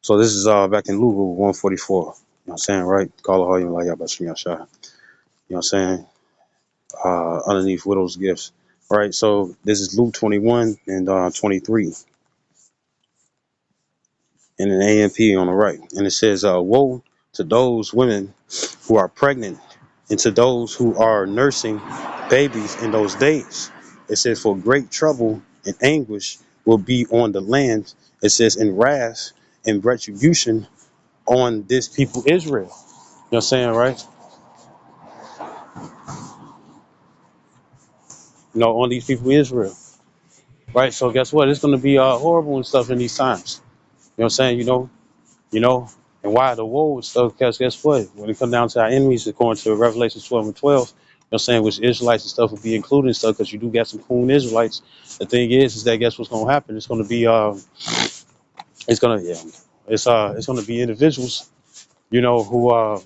So this is back in Luke 144. You know what I'm saying, right? Call all you like about shot. You know what I'm saying? Underneath widow's gifts. Right. So this is Luke 21 and 23 and an AMP on the right. And it says, woe to those women who are pregnant and to those who are nursing babies in those days. It says, for great trouble and anguish will be on the land. It says, in wrath and retribution on this people Israel. You know what I'm saying, right? On these people Israel. Right? So guess what? It's gonna be horrible and stuff in these times. You know what I'm saying? You know, and why the woe and stuff, because guess what? When it comes down to our enemies, according to Revelation 12 and 12, you know what I'm saying, which Israelites and stuff will be included and stuff, because you do get some cool Israelites. The thing is that guess what's gonna happen? It's gonna be it's gonna yeah, it's gonna be individuals, who or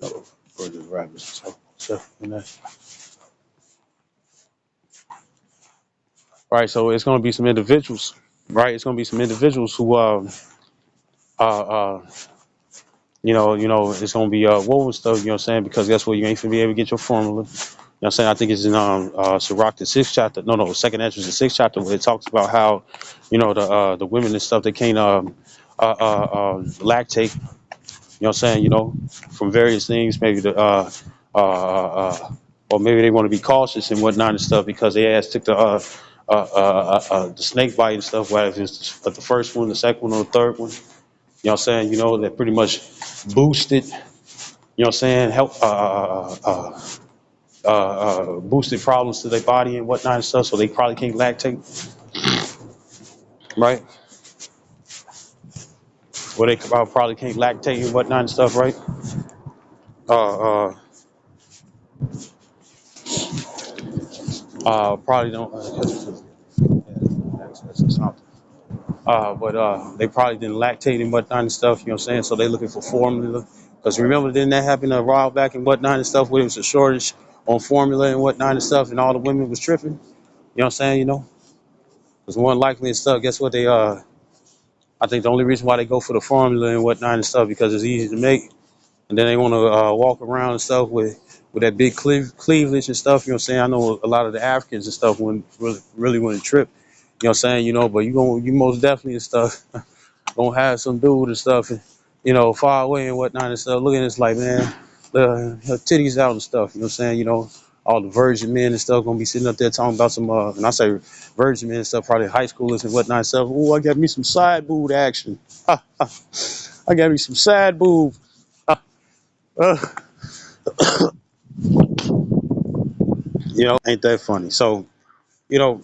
the rappers. Right, so it's gonna be some individuals, right? It's gonna be some individuals who uh it's gonna be woven stuff, you know what I'm saying? Because guess what, you ain't gonna be able to get your formula. You know what I'm saying? I think it's in Sirach the sixth chapter. No, second entrance the sixth chapter where it talks about how, the women and stuff they can't lactate, you know what I'm saying, from various things, maybe uh or maybe they want to be cautious and whatnot and stuff because they ass took the snake bite and stuff, whether it's the first one, the second one, or the third one. You know what I'm saying? That pretty much boosted, you know what I'm saying, help boosted problems to their body and whatnot and stuff, so they probably can't lactate, right? Well, they probably can't lactate and whatnot and stuff, right? Uh, uh, Probably don't. But they probably didn't lactate and whatnot and stuff, you know what I'm saying? So they looking for formula. Because remember, didn't that happen a while back and whatnot and stuff where it was a shortage on formula and whatnot and stuff and all the women was tripping? You know what I'm saying? Because more than likely and stuff, guess what? I think the only reason why they go for the formula and whatnot and stuff because it's easy to make. And then they want to walk around and stuff with that big cleavage and stuff. You know what I'm saying? I know a lot of the Africans and stuff wouldn't really want to trip. You know what I'm saying? But you most definitely and stuff gonna have some dude and stuff, and, far away and whatnot and stuff. Looking at this like, man, her titties out and stuff. You know what I'm saying? All the virgin men and stuff gonna be sitting up there talking about some, and I say virgin men and stuff, probably high schoolers and whatnot and stuff. Oh, I got me some side boob action. I got me some side boob. Uh, Ain't that funny? So, you know,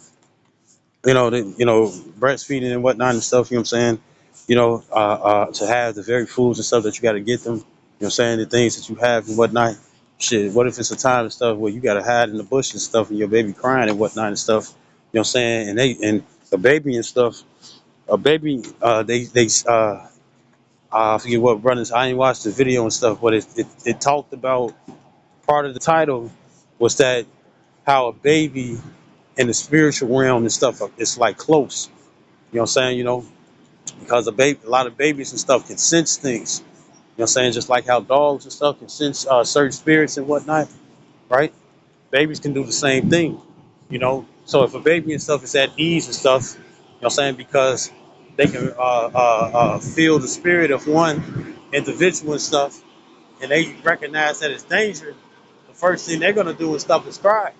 breastfeeding and whatnot and stuff. You know what I'm saying? To have the very foods and stuff that you got to get them. You know what I'm saying? The things that you have and whatnot. Shit, what if it's a time and stuff where you got to hide in the bush and stuff, and your baby crying and whatnot and stuff? You know what I'm saying? And the baby and stuff. A baby, I forget what brothers. I ain't watched the video and stuff, but it talked about part of the title was that how a baby in the spiritual realm and stuff it's like close. You know what I'm saying? Because a lot of babies and stuff can sense things. You know what I'm saying? Just like how dogs and stuff can sense certain spirits and whatnot, right? Babies can do the same thing, So if a baby and stuff is at ease and stuff, you know what I'm saying? Because they can feel the spirit of one individual and stuff, and they recognize that it's danger. The first thing they're gonna do is stuff is cry.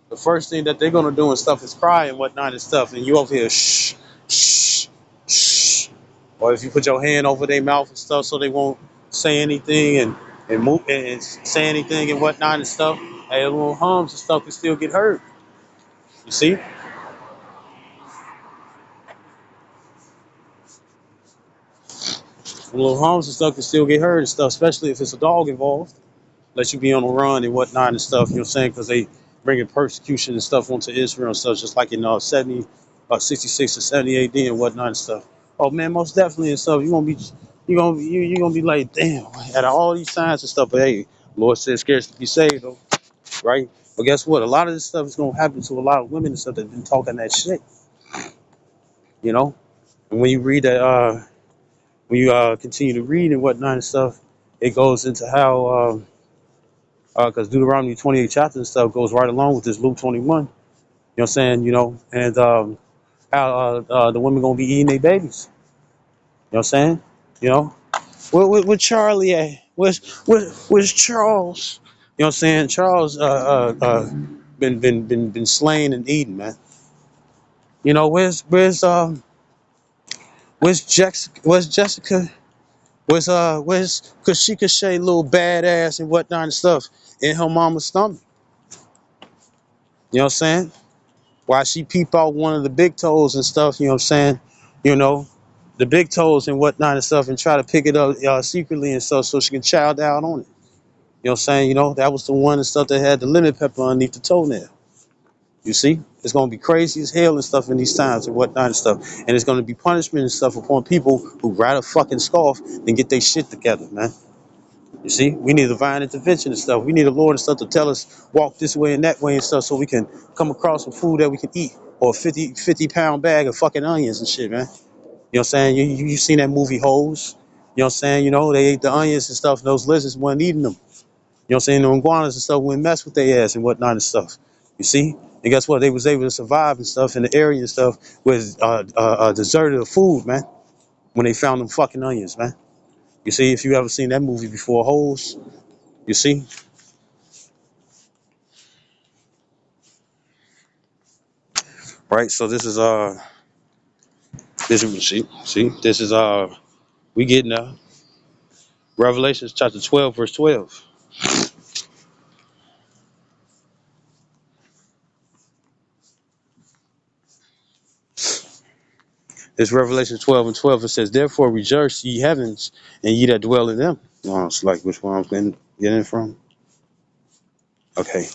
The first thing that they're gonna do and stuff is cry and whatnot and stuff, and you over here shh, shh, shh. Or if you put your hand over their mouth and stuff so they won't say anything and move and say anything and whatnot and stuff, hey, little hums and stuff can still get hurt. You see? Little hums and stuff can still get hurt and stuff, especially if it's a dog involved. Let you be on the run and whatnot and stuff, you know what I'm saying? Because they bringing persecution and stuff onto Israel and stuff, just like in 66 to 70 AD and whatnot and stuff. Oh man, most definitely and stuff. You gonna be like, damn, out of all these signs and stuff, but hey, Lord said scarce to be saved though. right? But guess what? A lot of this stuff is gonna happen to a lot of women and stuff that been talking that shit, you know. And when you read that, when you continue to read and whatnot and stuff, it goes into how, because Deuteronomy 28 chapter and stuff goes right along with this Luke 21. You know what I'm saying? You know, and how the women gonna be eating their babies. You know what I'm saying? You know, where Charlie at? Where's Charles? You know what I'm saying? Charles been slain and eaten, man. You know, where's Jessica? Where's cause she could say little badass and whatnot and stuff in her mama's stomach. You know what I'm saying? Why she peep out one of the big toes and stuff, you know what I'm saying? You know, the big toes and whatnot and stuff and try to pick it up secretly and stuff so she can child out on it. You know what I'm saying? You know, that was the one and stuff that had the lemon pepper underneath the toenail. You see? It's gonna be crazy as hell and stuff in these times and whatnot and stuff. And it's gonna be punishment and stuff upon people who rather fucking scoff than get their shit together, man. You see, we need divine intervention and stuff. We need the Lord and stuff to tell us walk this way and that way and stuff so we can come across some food that we can eat or a 50 pound bag of fucking onions and shit, man. You know what I'm saying? You seen that movie Hoes? You know what I'm saying? You know, they ate the onions and stuff and those lizards weren't eating them. You know what I'm saying? The iguanas and stuff wouldn't mess with their ass and whatnot and stuff. You see? And guess what? They was able to survive and stuff in the area and stuff with deserted of food, man, when they found them fucking onions, man. You see, if you ever seen that movie before, Hoes, you see? Right? So this is see, this is we getting Revelations chapter 12, verse 12. It's Revelation 12 and 12. It says, therefore rejoice ye heavens and ye that dwell in them. Oh, it's like which one I'm getting from. Okay.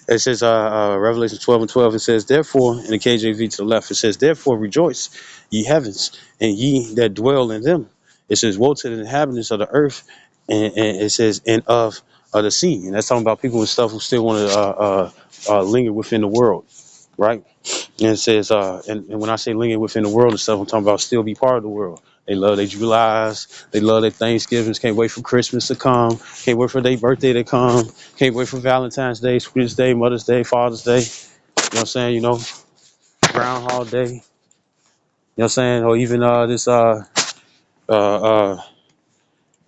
It says Revelation 12 and 12. It says, therefore, in the KJV to the left, it says, therefore rejoice ye heavens and ye that dwell in them. It says, woe to the inhabitants of the earth, and it says, and of the sea. And that's talking about people and stuff who still want to linger within the world, right? And it says, and when I say linger within the world and stuff, I'm talking about still be part of the world. They love their Julys, they love their Thanksgivings, can't wait for Christmas to come, can't wait for their birthday to come, can't wait for Valentine's Day, Sweetest Day, Mother's Day, Father's Day, you know what I'm saying, you know, Groundhog Day, you know what I'm saying, or even this uh uh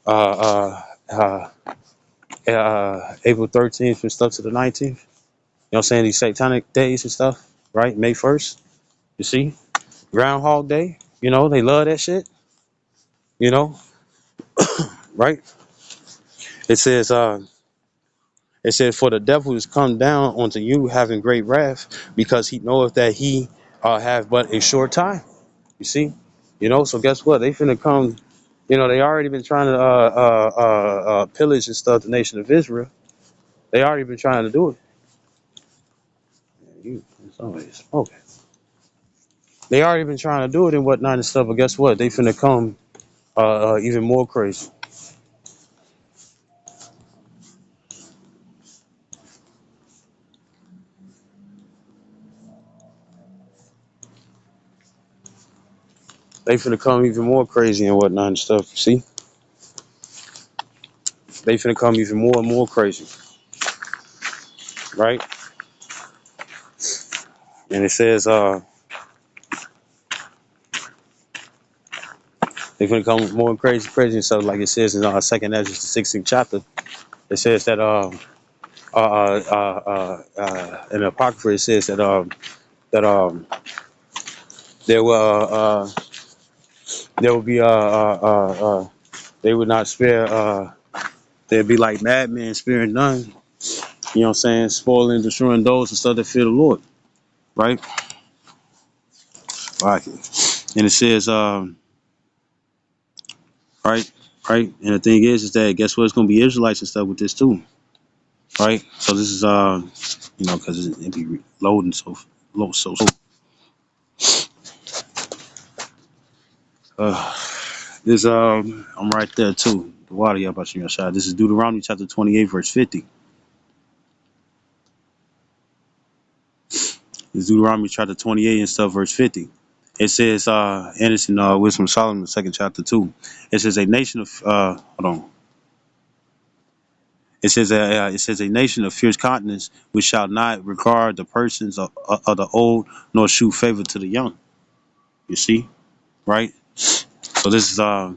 uh uh April 13th and stuff to the 19th, you know what I'm saying, these satanic days and stuff, right? May 1st, you see, Groundhog Day, you know, they love that shit, you know, right? It says, for the devil is come down unto you having great wrath, because he knoweth that he have but a short time. You see, you know. So guess what? They finna come. You know, they already been trying to pillage and stuff the nation of Israel. They already been trying to do it. You, somebody's smoking. They already been trying to do it and whatnot and stuff. But guess what? They finna come even more crazy. They finna come even more crazy and whatnot and stuff. See, they finna come even more and more crazy, right? And it says they finna come more crazy and stuff. Like it says in Second Ezra, the 16th chapter. It says that in the Apocrypha it says that there will there will be they would not spare they'd be like madmen sparing none. You know what I'm saying? Spoiling, destroying those and stuff that fear the Lord, right? Right. And it says right, right. And the thing is that guess what? It's gonna be Israelites and stuff with this too, right? So this is you know, because it be loading so low so. Uh, This I'm right there too. The water y'all about to your shot. This is Deuteronomy chapter 28, verse 50. It's Deuteronomy chapter 28 and stuff, verse 50. It says, and it's in Wisdom of Solomon, the second chapter too. It says a nation of hold on. It says a nation of fierce continents which shall not regard the persons of the old nor shew favor to the young. You see, right? So this is so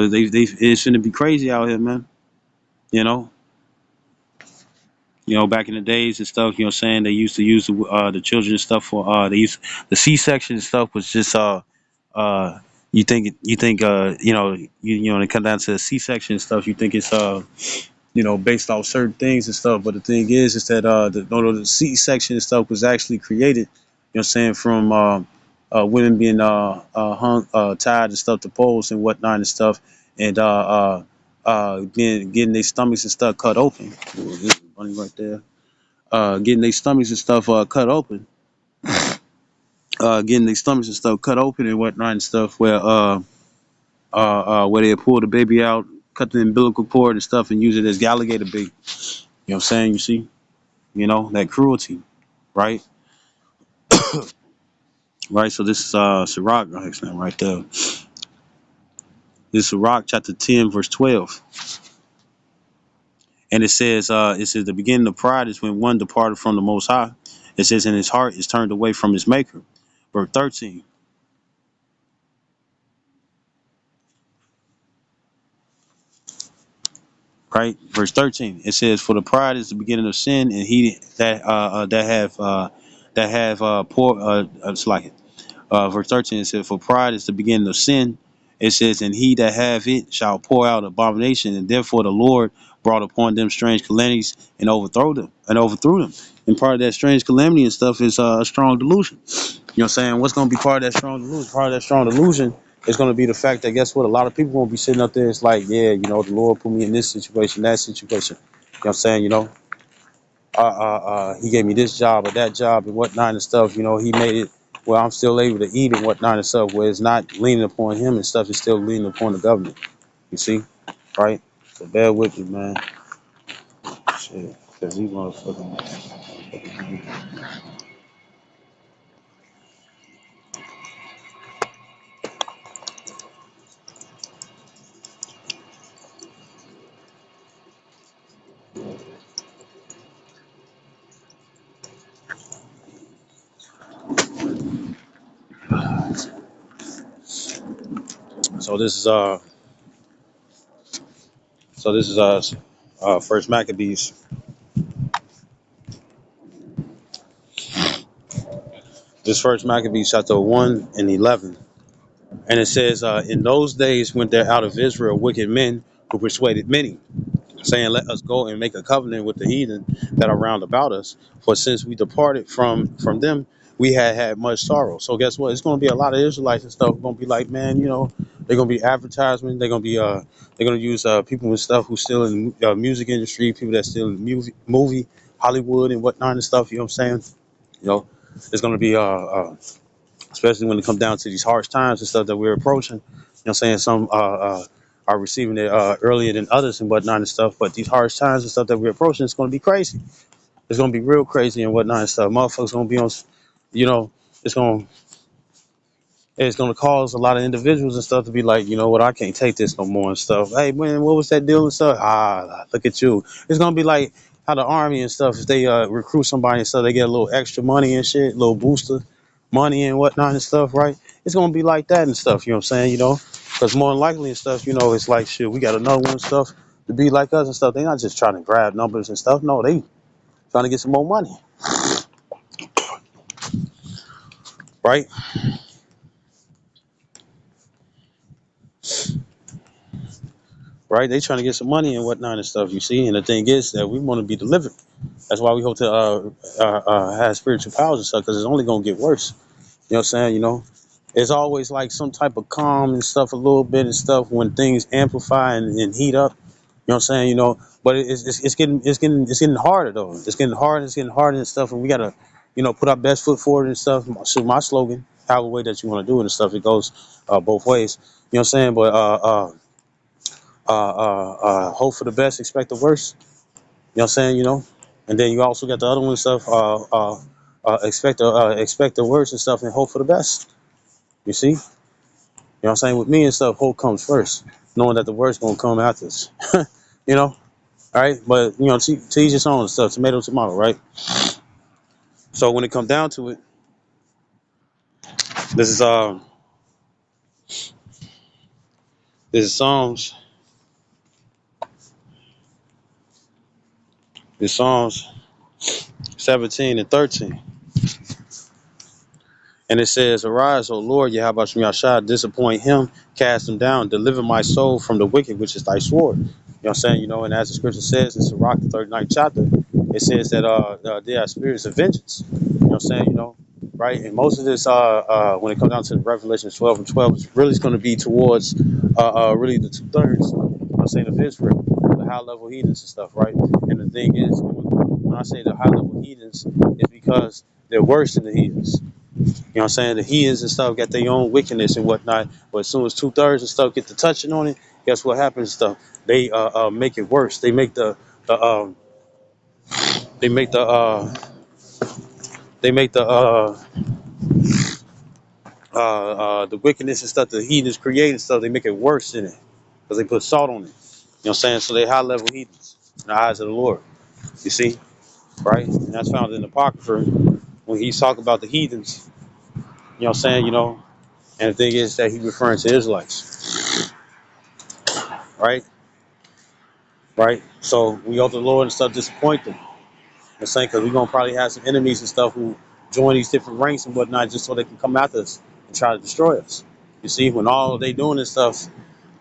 they it's gonna be crazy out here, man. You know, back in the days and stuff. You know, what I'm saying they used to use the children and stuff for they used the C-section and stuff was just uh you think when it comes down to the C-section and stuff, you think it's based off certain things and stuff. But the thing is that the C-section and stuff was actually created, saying, from women being hung, tied and stuff to poles and whatnot and stuff, and getting their stomachs and stuff cut open. Ooh, this is funny right there. Getting their stomachs and stuff cut open. Getting their stomachs and stuff cut open and whatnot and stuff, where they pull the baby out, cut the umbilical cord and stuff, and use it as alligator bait. You know what I'm saying? You see, that cruelty, right? Right. So this is Sirach, right there. This is Sirach chapter 10, verse 12. And it says the beginning of pride is when one departed from the Most High. It says, and his heart is turned away from his Maker. Verse 13. Right. Verse 13. It says, for the pride is the beginning of sin, and he that have poor it's like it. Verse 13, it says, for pride is the beginning of sin. It says, and he that have it shall pour out abomination, and therefore the Lord brought upon them strange calamities and overthrew them. And part of that strange calamity and stuff is a strong delusion. You know what I'm saying? What's going to be part of that strong delusion? Part of that strong delusion is going to be the fact that, guess what? A lot of people won't be sitting up there. It's like, yeah, the Lord put me in this situation, that situation. You know what I'm saying? He gave me this job or that job and whatnot and stuff. He made it where I'm still able to eat and whatnot and stuff, where it's not leaning upon him and stuff, it's still leaning upon the government. You see? Right? So bear with me, man. Shit. Because these motherfucking. So this is First Maccabees. This First Maccabees chapter 1 and 11. And it says, in those days went there out of Israel wicked men who persuaded many, saying, let us go and make a covenant with the heathen that are round about us. For since we departed from them, we had much sorrow. So guess what? It's going to be a lot of Israelites and stuff going to be like, man, they're going to be advertisement. They're going to use people and stuff who still in the music industry, people that's still in the movie, Hollywood and whatnot and stuff. You know what I'm saying? It's going to be especially when it comes down to these harsh times and stuff that we're approaching. You know what I'm saying? Some are receiving it earlier than others and whatnot and stuff. But these harsh times and stuff that we're approaching, it's going to be crazy. It's going to be real crazy and whatnot and stuff. Motherfuckers going to be on, you know, it's going to cause a lot of individuals and stuff to be like, you know what, I can't take this no more and stuff. Hey, man, what was that deal and stuff? Look at you. It's going to be like how the army and stuff, if they recruit somebody and stuff, they get a little extra money and shit, a little booster money and whatnot and stuff, right? It's going to be like that and stuff, you know what I'm saying, Because more than likely and stuff, it's like, shit, we got another one and stuff to be like us and stuff. They not just trying to grab numbers and stuff. No, they trying to get some more money, right? Right? They trying to get some money and whatnot and stuff, you see. And the thing is that we want to be delivered. That's why we hope to have spiritual powers and stuff, because it's only going to get worse. You know what I'm saying? It's always like some type of calm and stuff, a little bit and stuff when things amplify and heat up. You know what I'm saying? But it's getting harder though. It's getting harder. It's getting harder and stuff. And we gotta, put our best foot forward and stuff. So my slogan, however way that you want to do it and stuff, it goes both ways. You know what I'm saying? But hope for the best, expect the worst. You know what I'm saying? And then you also got the other one and stuff. expect the worst and stuff and hope for the best. You see, you know what I'm saying? With me and stuff, hope comes first, knowing that the worst gonna come after us. You know, all right. But you know, to each his own and stuff. Tomato, tomato, right? So when it comes down to it, this is this is Psalms 17 and 13. And it says, "Arise, O Lord, Yahweh Shem Yahshua, disappoint him, cast him down, deliver my soul from the wicked, which is thy sword." You know what I'm saying? You know, and as the scripture says in Sirach, the 39th chapter, it says that they are spirits of vengeance. You know what I'm saying? You know, right? And most of this, when it comes down to the Revelation 12 and 12, it's really going to be towards really the two-thirds, you know what I'm saying, of Israel, the high-level heathens and stuff, right? And the thing is, when I say the high-level heathens, it's because they're worse than the heathens. You know what I'm saying? The heathens and stuff got their own wickedness and whatnot. But as soon as two-thirds and stuff get to touching on it, guess what happens? Stuff they make it worse. The they make the wickedness and stuff the heathens create and stuff. They make it worse in it because they put salt on it. You know what I'm saying? So they high level heathens in the eyes of the Lord. You see, right? And that's found in the Apocrypha when he's talking about the heathens. You know what I'm saying? You know, and the thing is that he's referring to Israelites, right? Right? So we hope the Lord and stuff disappoint them. I'm saying because we're gonna probably have some enemies and stuff who join these different ranks and whatnot just so they can come after us and try to destroy us. You see, when all they doing this stuff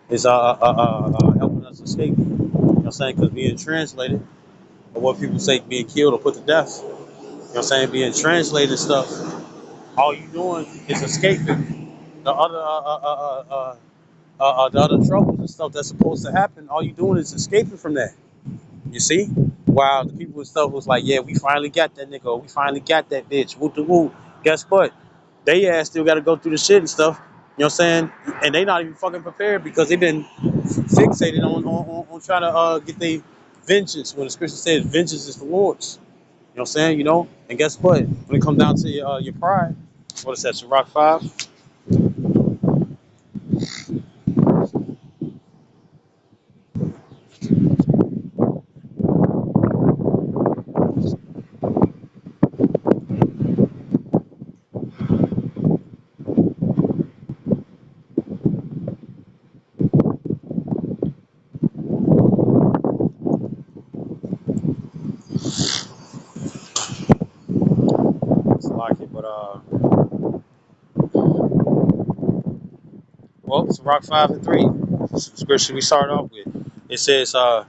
is helping us escape. You know what I'm saying? Because being translated, or what people say being killed or put to death. You know what I'm saying? Being translated stuff, all you doing is escaping the other troubles and stuff that's supposed to happen. All you doing is escaping from that. You see? While the people and stuff was like, yeah, we finally got that nigga, or we finally got that bitch, whoop the whoop. Guess what? They ass still got to go through the shit and stuff. You know what I'm saying? And they not even fucking prepared because they've been fixated on trying to get their vengeance. When the scripture says vengeance is the Lord's. You know what I'm saying? You know? And guess what? When it comes down to your pride, what is that, Sirach 5? It's like it, but well, it's Rock 5 and 3. Scripture we start off with. It says, and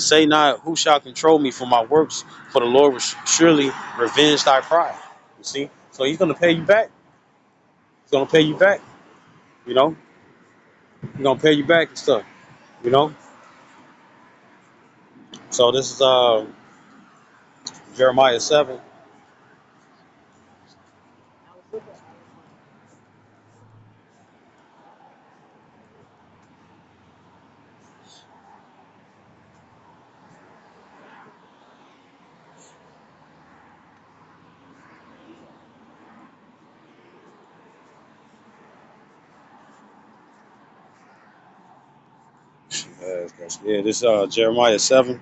say not, who shall control me for my works? For the Lord will surely revenge thy pride. You see? So he's gonna pay you back. He's gonna pay you back, you know? He's gonna pay you back and stuff, you know? So this is Jeremiah 7. Yeah, this Jeremiah 7.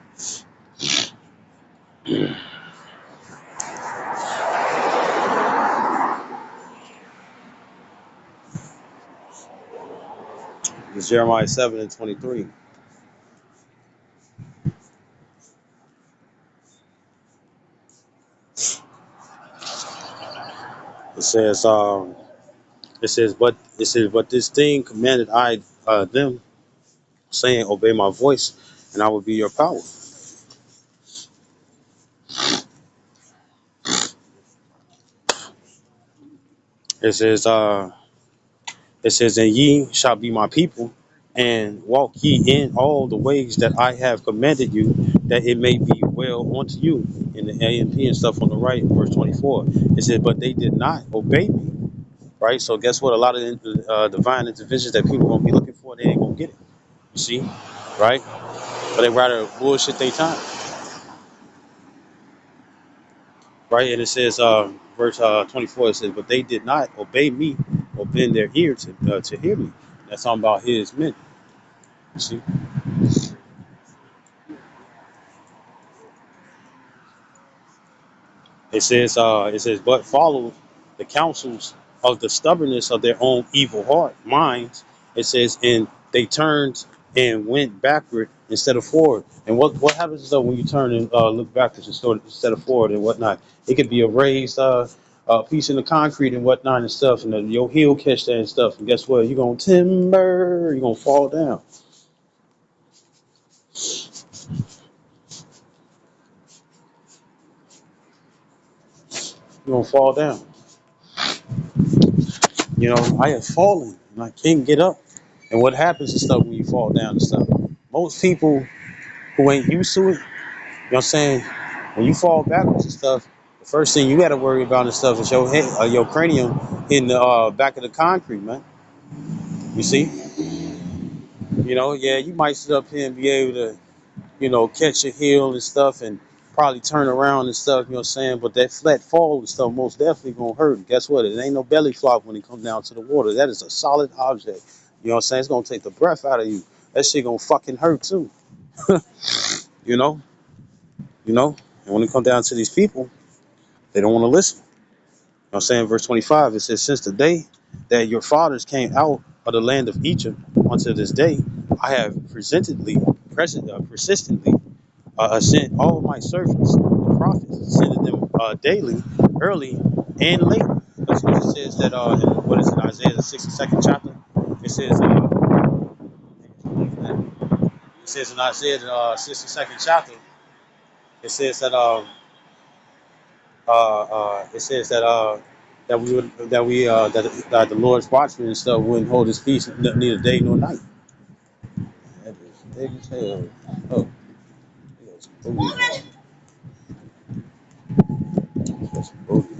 It's Jeremiah 7 and 23. It says, but this thing commanded I them, saying, obey my voice, and I will be your power. It says, and ye shall be my people, and walk ye in all the ways that I have commanded you, that it may be well unto you. In the A and P and stuff on the right, verse 24. It says, but they did not obey me. Right? So guess what? A lot of the divine interventions that people gonna be looking for, they ain't gonna get it. You see? Right? But they rather bullshit their time. right? And it says, verse 24, it says, but they did not obey me or bend their ear to hear me. That's talking about his men. You see, it says, but followed the counsels of the stubbornness of their own evil heart minds. It says, and they turned and went backward instead of forward. And what happens though when you turn and look backwards instead of forward and whatnot? It could be a raised piece in the concrete and whatnot and stuff, and then your heel catch that and stuff. And guess what? You're gonna timber. You're gonna fall down. You're gonna fall down. I have fallen and I can't get up. And what happens and stuff when you fall down and stuff? Most people who ain't used to it, what I'm saying, when you fall backwards and stuff, the first thing you got to worry about and stuff is your head, your cranium in the back of the concrete, man. You see, yeah, you might sit up here and be able to, catch your heel and stuff and probably turn around and stuff, you know what I'm saying? But that flat fall and stuff most definitely gonna hurt. And guess what? It ain't no belly flop when it comes down to the water. That is a solid object. You know what I'm saying? It's gonna take the breath out of you. That shit gonna fucking hurt too. You know, you know. And when it comes down to these people, they don't want to listen. You know what I'm saying? Verse 25, it says, since the day that your fathers came out of the land of Egypt until this day, I have persistently sent all of my servants, the prophets, sending them daily, early, and late. That's what it says that in, what is it, Isaiah the 62nd chapter? It says it says in Isaiah the 62nd chapter, it says that it says that we would that the Lord's watchmen and stuff wouldn't hold his peace neither day nor night. That is big as hell. Oh, that's booty. That's booty.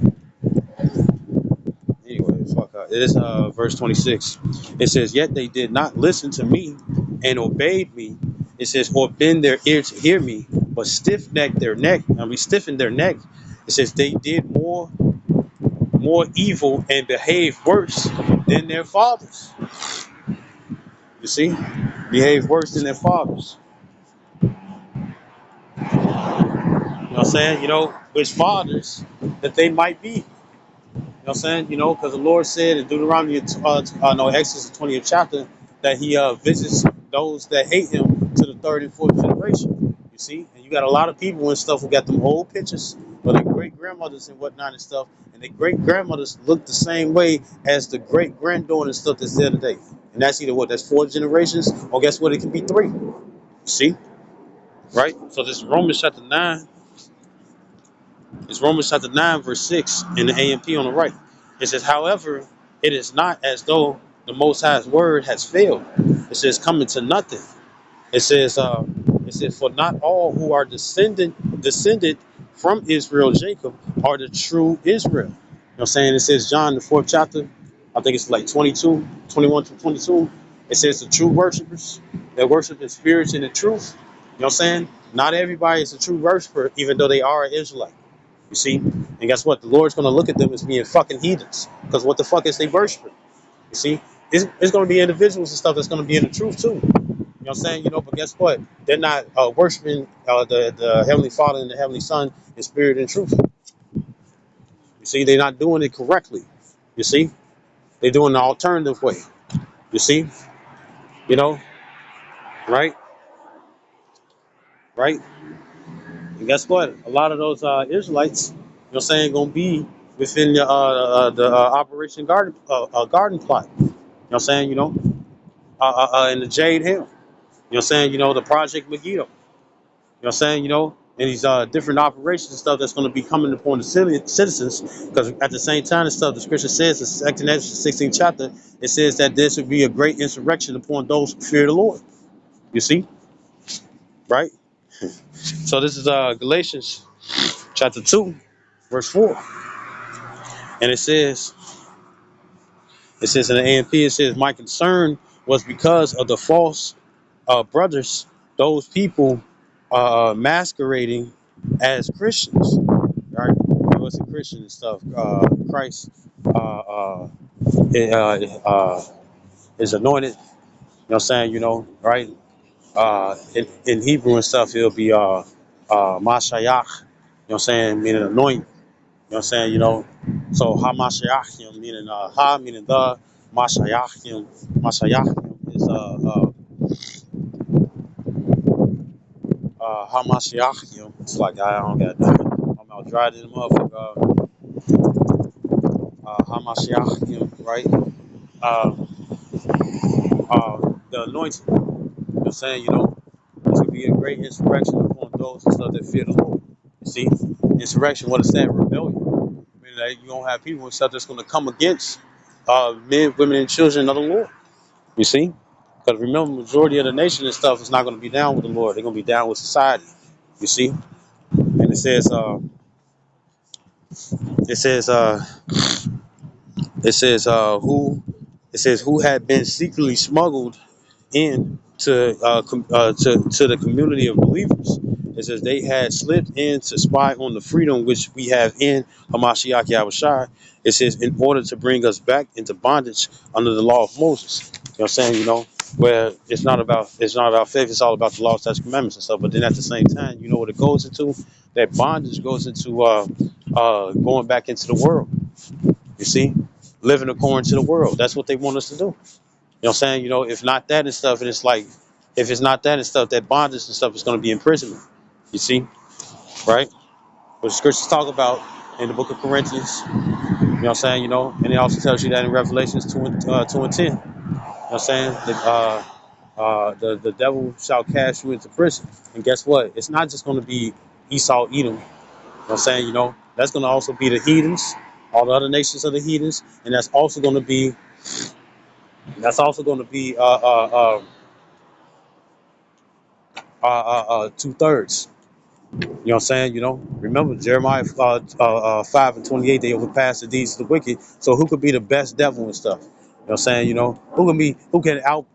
Anyway, fuck out. It is verse 26. It says, yet they did not listen to me and obeyed me. It says, or bend their ear to hear me, but stiffened their neck. It says they did more evil and behaved worse than their fathers. You see? Behave worse than their fathers. You know what I'm saying? Which fathers that they might be. You know what I'm saying? Because the Lord said in Deuteronomy, no, Exodus 20th chapter, that he visits those that hate him to the third and fourth generation. You see? And you got a lot of people and stuff who got them old pictures of their great grandmothers and whatnot and stuff. And their great grandmothers look the same way as the great granddaughter and stuff that's there today. And that's either what? That's four generations, or guess what? It can be three. You see? Right? So this Romans chapter 9. It's Romans chapter 9, verse 6 in the AMP on the right. It says, however, it is not as though the Most High's word has failed. It says, coming to nothing. It says, for not all who are descended from Israel, Jacob, are the true Israel. You know what I'm saying? It says, John, the fourth chapter, I think it's like 21 to 22. It says, the true worshipers that worship in spirit and in truth. You know what I'm saying? Not everybody is a true worshiper, even though they are an Israelite. You see? And guess what? The Lord's going to look at them as being fucking heathens. Because what the fuck is they worshiping? You see? It's going to be individuals and stuff that's going to be in the truth too. You know what I'm saying? But guess what? They're not worshiping the Heavenly Father and the Heavenly Son in spirit and truth. You see? They're not doing it correctly. You see? They're doing the alternative way. You see? You know? Right? Right? And guess what? A lot of those Israelites, going to be within the Operation Garden Plot. You know what I'm saying? In the Jade Hill. You know what I'm saying? The Project Megiddo. You know what I'm saying? And these different operations and stuff that's going to be coming upon the citizens. Because at the same time and stuff, the scripture says, in 2 Exodus 16th chapter, it says that there should be a great insurrection upon those who fear the Lord. You see? Right? So this is Galatians chapter 2, verse 4. And it says in the AMP, it says, my concern was because of the false brothers, those people masquerading as Christians, right? Christian and stuff, Christ is anointed. You know what I'm saying? Right? In Hebrew and stuff, it'll be Mashiach. You know what I'm saying? Meaning anoint. You know what I'm saying? So Hamashiachim, meaning Ha, meaning the, Mashiachim is Hamashiachim. It's like I don't got that. I'm out dry to the motherfucker. Hamashiachim, right? Uh, the anointing. You know what I'm saying? This would be a great insurrection upon those and stuff that fear the Lord. You see, insurrection, what is that? Rebellion. Meaning that you're gonna have people and stuff that's gonna come against men, women, and children of the Lord. You see? Because remember, majority of the nation and stuff is not gonna be down with the Lord. They're gonna be down with society. You see? And it says it says who had been secretly smuggled in to the community of believers. It says they had slipped in to spy on the freedom which we have in Hamashiach Yahushua. It says in order to bring us back into bondage under the law of Moses. You know what I'm saying? Where it's not about faith, it's all about the law, statutes, commandments and stuff. But then at the same time, you know what it goes into? That bondage goes into going back into the world. You see? Living according to the world. That's what they want us to do. You know what I'm saying? If not that and stuff, and it's like, if it's not that and stuff, that bondage and stuff is going to be imprisonment. You see? Right? What the scriptures talk about in the book of Corinthians. You know what I'm saying? And it also tells you that in Revelations 2 and 10. You know what I'm saying? The devil shall cast you into prison. And guess what? It's not just going to be Esau, Edom. You know what I'm saying? That's going to also be the heathens, all the other nations of the heathens. And that's also going to be 2/3. You know what I'm saying? Remember Jeremiah 5:28, they overpass the deeds of the wicked. So who could be the best devil and stuff? You know what I'm saying? Who can outdo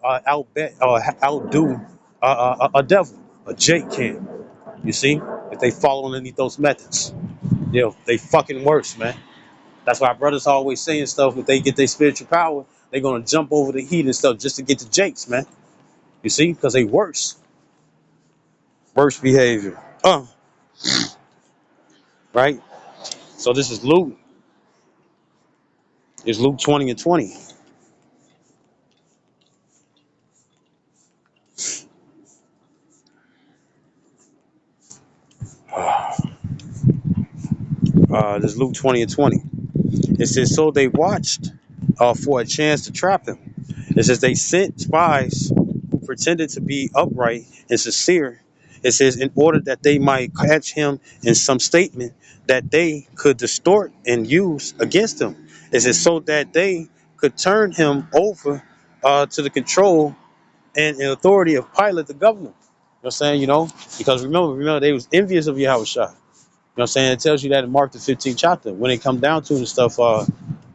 a devil? A Jake can. You see? If they follow underneath those methods. They fucking worse, man. That's why brothers always saying stuff. If they get their spiritual power, they're gonna jump over the heat and stuff just to get the Jakes, man. You see? Because they worse behavior. Right? So this is Luke. It's Luke 20 and 20. This is Luke 20 and 20. It says, so they watched for a chance to trap him. It says they sent spies who pretended to be upright and sincere. It says in order that they might catch him in some statement that they could distort and use against him. It says so that they could turn him over to the control and authority of Pilate, the governor. You know what I'm saying? Because remember, they was envious of Yahushua. You know what I'm saying? It tells you that in Mark the 15th chapter. When it come down to the stuff,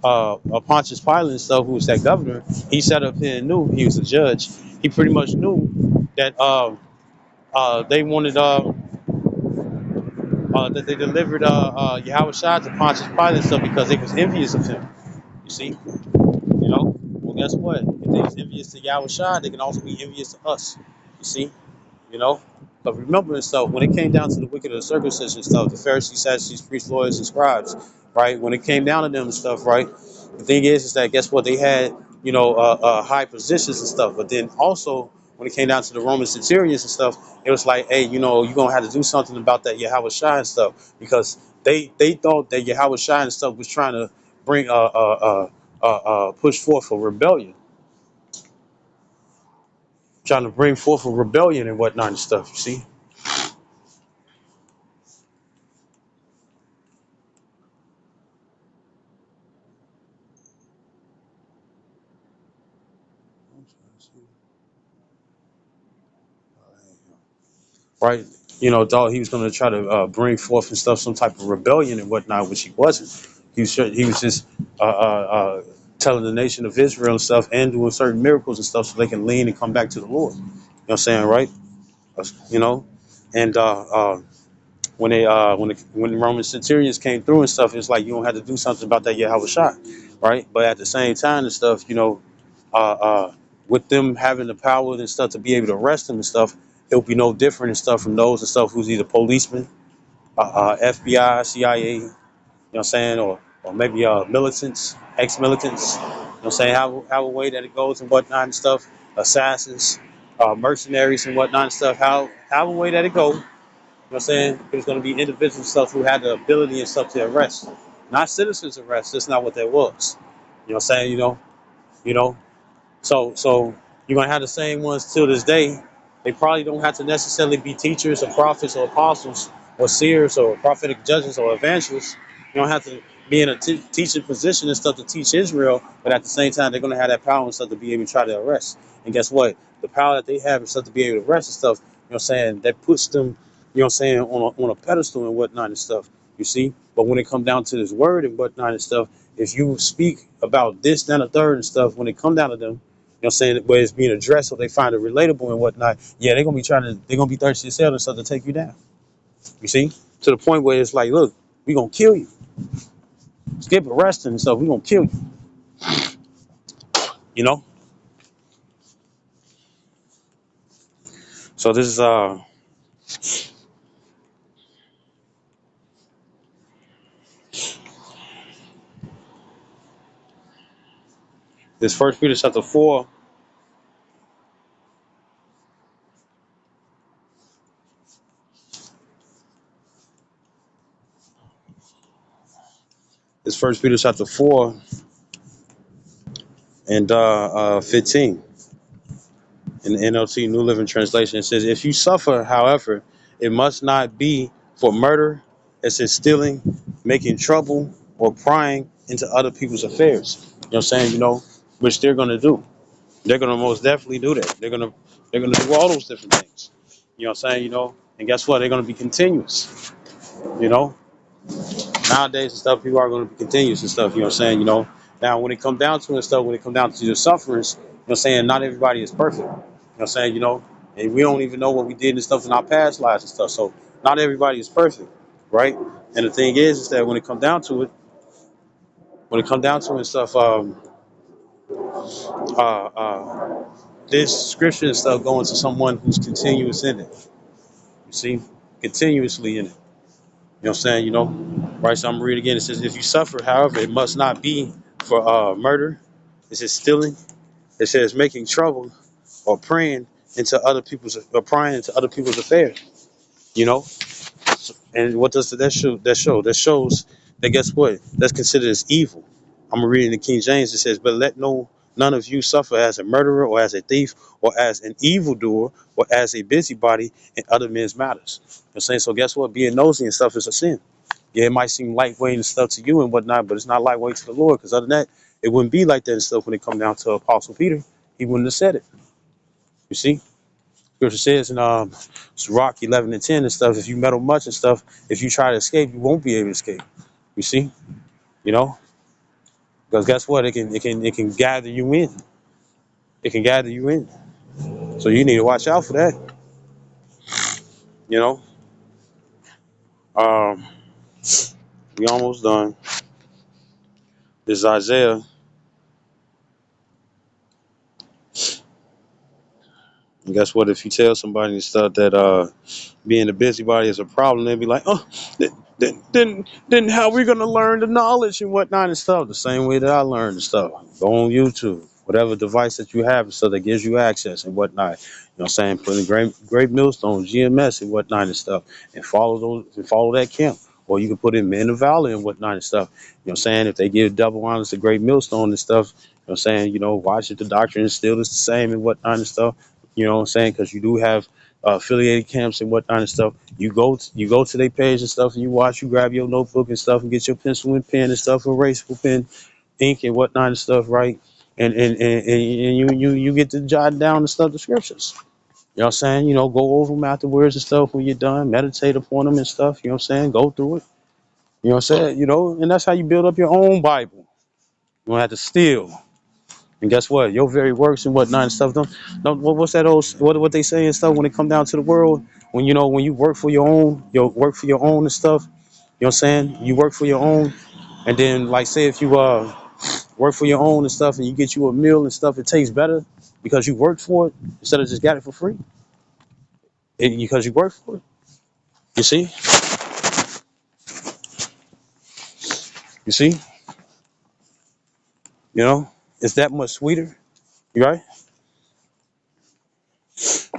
Pontius Pilate and stuff, who was that governor, he sat up here and knew he was a judge. He pretty much knew that they wanted that they delivered Yahushua to Pontius Pilate and stuff because they was envious of him. You see? Well, guess what? If they was envious to Yahushua, they can also be envious to us. You see? you know. But remember and stuff, when it came down to the wicked of the circumcision stuff, the Pharisees, Sadducees, priests, lawyers, and scribes, right? When it came down to them and stuff, right? The thing is that guess what? They had, high positions and stuff. But then also, when it came down to the Roman centurions and stuff, it was like, hey, you're gonna have to do something about that Yahweh Shai and stuff because they thought that Yahweh Shai and stuff was trying to bring push forth a rebellion, trying to bring forth a rebellion and whatnot and stuff. You see. Right? Thought he was going to try to bring forth and stuff some type of rebellion and whatnot, which he wasn't. He was just telling the nation of Israel and stuff and doing certain miracles and stuff so they can lean and come back to the Lord. You know what I'm saying, right? You know, and when the Roman centurions came through and stuff, it's like you don't have to do something about that. You have a shot, right? But at the same time and stuff, uh, uh, with them having the power and stuff to be able to arrest them and stuff, it'll be no different and stuff from those and stuff who's either policemen, FBI, CIA, you know what I'm saying, or maybe militants, ex-militants, you know what I'm saying, how a way that it goes and whatnot and stuff, assassins, mercenaries and whatnot and stuff, how a way that it goes, you know what I'm saying, there's going to be individual stuff who had the ability and stuff to arrest, not citizens arrest, that's not what that was, you know what I'm saying, you know, so you're gonna have the same ones till this day. They probably don't have to necessarily be teachers or prophets or apostles or seers or prophetic judges or evangelists. You don't have to be in a teaching position and stuff to teach Israel, but at the same time they're gonna have that power and stuff to be able to try to arrest. And guess what? The power that they have and stuff to be able to arrest and stuff, you know what I'm saying, that puts them, you know what I'm saying, on a pedestal and whatnot and stuff. You see? But when it comes down to this word and whatnot and stuff, if you speak about this, then a third and stuff, when it come down to them, you know what I'm saying, where it's being addressed so they find it relatable and whatnot, yeah, they're gonna be thirsty as hell and stuff to take you down. You see? To the point where it's like, look, we gonna kill you. Skip arresting and stuff, we gonna kill you. You know? So this first Peter chapter 4, this first Peter chapter 4 and 15 in the NLT New Living Translation. It says, if you suffer, however, it must not be for murder, it says stealing, making trouble, or prying into other people's affairs. You know what I'm saying? Which they're gonna do. They're gonna most definitely do that. They're gonna do all those different things. You know what I'm saying? And guess what? They're gonna be continuous. You know, nowadays and stuff, people are gonna be continuous and stuff. You know what I'm saying? Now when it comes down to it and stuff, when it comes down to the sufferings, you know what I'm saying? Not everybody is perfect. You know what I'm saying? And we don't even know what we did and stuff in our past lives and stuff. So not everybody is perfect, right? And the thing is that when it comes down to it, and stuff, uh, this scripture and stuff going to someone who's continuous in it. You see, continuously in it. You know what I'm saying? Right? So I'm gonna read it again. It says, if you suffer, however, it must not be for murder. It says stealing. It says making trouble or prying into other people's affairs. You know, and what does that show? That shows that guess what? That's considered as evil. I'm gonna read in the King James. It says, but let none of you suffer as a murderer or as a thief or as an evildoer or as a busybody in other men's matters. You know what I'm saying? So guess what? Being nosy and stuff is a sin. Yeah, it might seem lightweight and stuff to you and whatnot, but it's not lightweight to the Lord, because other than that, it wouldn't be like that and stuff when it come down to Apostle Peter. He wouldn't have said it. You see? Scripture says in Sirach 11 and 10 and stuff, if you meddle much and stuff, if you try to escape, you won't be able to escape. You see? You know? Because guess what? It can gather you in. It can gather you in. So you need to watch out for that. You know? Um, we almost done. This is Isaiah. And guess what? If you tell somebody and stuff that being a busybody is a problem, they'll be like, oh, then how we gonna learn the knowledge and whatnot and stuff? The same way that I learned the stuff. Go on YouTube, whatever device that you have, so that gives you access and whatnot. You know what I'm saying? Put in great millstone, GMS and whatnot and stuff, and follow that camp. Or you can put in Men of Valor and whatnot and stuff. You know what I'm saying? If they give double honors to great millstone and stuff, you know what I'm saying? Watch it, the doctrine is still the same and whatnot and stuff. You know what I'm saying? Because you do have affiliated camps and whatnot and stuff. You go to their page and stuff, and you watch. You grab your notebook and stuff, and get your pencil and pen and stuff, erasable pen, ink and whatnot and stuff, right? And you get to jot down the stuff, the scriptures. You know what I'm saying? Go over them afterwards and stuff when you're done. Meditate upon them and stuff. You know what I'm saying? Go through it. You know what I'm saying? And that's how you build up your own Bible. You don't have to steal. And guess what? Your very works and whatnot and stuff. Don't what's that old what they say and stuff when it come down to the world? When when you work for your work for your own and stuff. You know what I'm saying? You work for your own, and then like say if you work for your own and stuff, and you get you a meal and stuff, it tastes better because you worked for it instead of just got it for free. Because you worked for it. You see? You see? You know, it's that much sweeter. You right?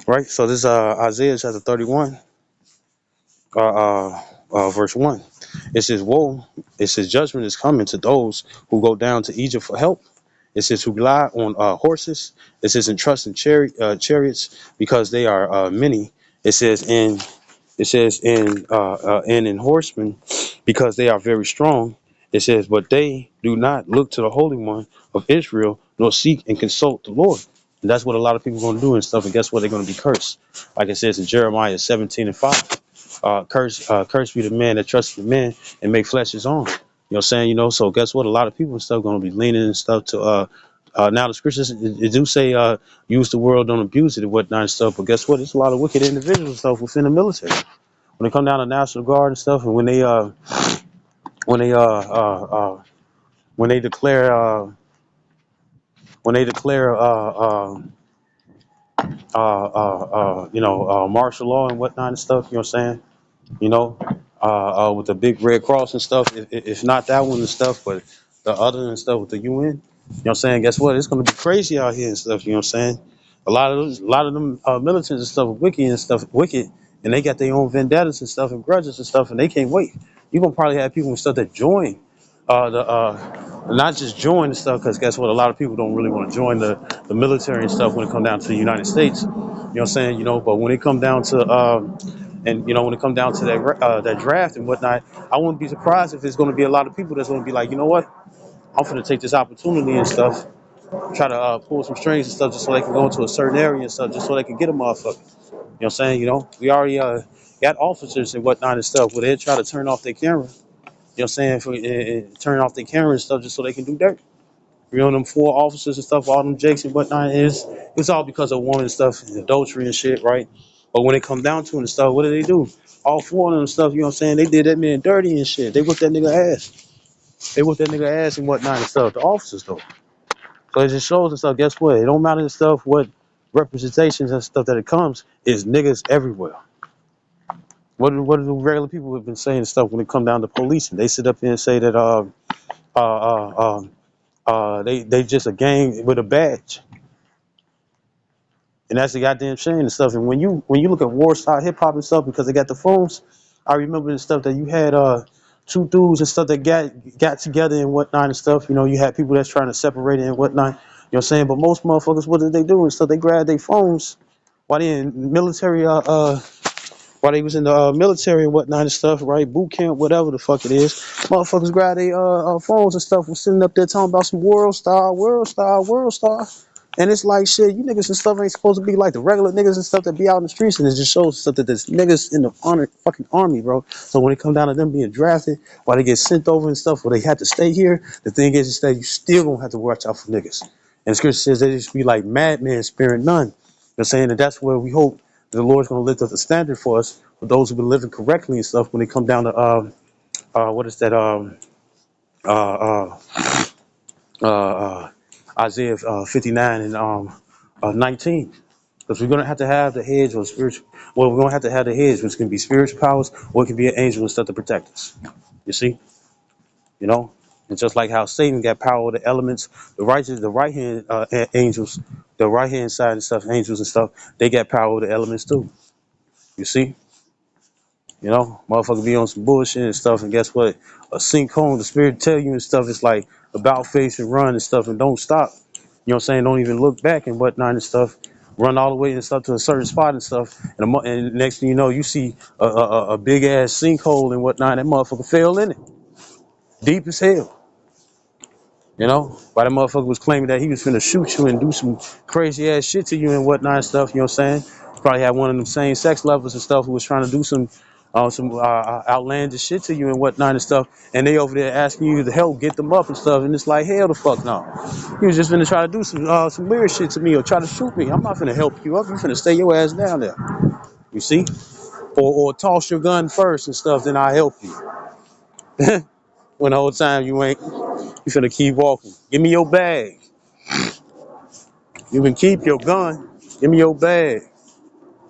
Right. So this Isaiah chapter 31, verse 1. It says, "Woe! It says judgment is coming to those who go down to Egypt for help. It says who rely on horses. It says and trust in chariots because they are many. It says in and in horsemen because they are very strong. It says, but they do not look to the Holy One of Israel, nor seek and consult the Lord." And that's what a lot of people are going to do and stuff. And guess what? They're going to be cursed. Like it says in Jeremiah 17:5. Curse be the man that trusts in man and make flesh his own. You know what I'm saying? So guess what? A lot of people and stuff going to be leaning and stuff to now the scriptures it do say use the world, don't abuse it and whatnot and stuff. But guess what? There's a lot of wicked individuals and stuff within the military. When they come down to National Guard and stuff, and when they uh uh, uh when they declare when they declare martial law and whatnot and stuff, you know what I'm saying? you know, with the big red cross and stuff. If not that one and stuff, but the other and stuff with the UN. You know what I'm saying? Guess what? It's gonna be crazy out here and stuff. You know what I'm saying? A lot of them militants and stuff are wicked, and they got their own vendettas and stuff and grudges and stuff, and they can't wait. You're gonna probably have people and stuff that join the not just join and stuff, because guess what? A lot of people don't really want to join the military and stuff when it come down to the United States. You know what I'm saying? But when it come down to when it comes down to that draft and whatnot, I wouldn't be surprised if there's going to be a lot of people that's going to be like, you know what, I'm going to take this opportunity and stuff, try to pull some strings and stuff, just so they can go into a certain area and stuff, just so they can get a motherfucker. You know what I'm saying? We already got officers and whatnot and stuff where they try to turn off their camera. You know what I'm saying? Turn off their camera and stuff just so they can do dirt. Them 4 officers and stuff, all them jakes and whatnot it's all because of woman and stuff, and adultery and shit, right? But when it come down to it and stuff, what do? All 4 of them and stuff, you know what I'm saying? They did that man dirty and shit. They whipped that nigga ass. They whipped that nigga ass and whatnot and stuff. The officers though. So it just shows and stuff. Guess what? It don't matter and stuff what representations and stuff that it comes is niggas everywhere. What do the regular people have been saying and stuff when it come down to policing? They sit up here and say that uh uh they just a gang with a badge. And that's the goddamn shame and stuff. And when you look at war style hip hop and stuff, because they got the phones, I remember the stuff that you had 2 dudes and stuff that got together and whatnot and stuff. You had people that's trying to separate it and whatnot. You know what I'm saying? But most motherfuckers, what did they do and stuff? They grabbed their phones while they in military while they was in the military and whatnot and stuff, right? Boot camp, whatever the fuck it is. Motherfuckers grab their phones and stuff and sitting up there talking about some world star, world star, world star. And it's like shit, you niggas and stuff ain't supposed to be like the regular niggas and stuff that be out in the streets, and it just shows stuff that there's niggas in the fucking army, bro. So when it come down to them being drafted, while they get sent over and stuff, where they have to stay here, the thing is that you still gonna have to watch out for niggas. And the scripture says they just be like madmen sparing none. You know what I'm saying? And that's where we hope that the Lord's gonna lift up the standard for us, for those who've been living correctly and stuff when they come down to what is that uh uh Isaiah 59 and 19. Because we're gonna have to have the hedge or spiritual. Well, we're gonna have to have the hedge, which can be spiritual powers, or it can be an angel and stuff to protect us. You see, you know, and just like how Satan got power over the elements, the right hand angels, the right hand side and stuff, angels and stuff, they got power over the elements too. You see, motherfucker be on some bullshit and stuff, and guess what? A sinkhole, the spirit tell you and stuff. It's like about face and run and stuff, and don't stop. You know what I'm saying? Don't even look back and whatnot and stuff. Run all the way and stuff to a certain spot and stuff, and next thing you know, you see a big ass sinkhole and whatnot. That motherfucker fell in it, deep as hell. Why that motherfucker was claiming that he was finna shoot you and do some crazy ass shit to you and whatnot and stuff. You know what I'm saying? Probably had one of them same sex lovers and stuff who was trying to do some some outlandish shit to you and whatnot and stuff, and they over there asking you to help get them up and stuff, and it's like, hell the fuck no. You was just finna try to do some weird shit to me or try to shoot me. I'm not finna help you up. You finna stay your ass down there. You see? Or toss your gun first and stuff, then I help you. When the whole time you ain't, you finna keep walking. Give me your bag. You can keep your gun. Give me your bag.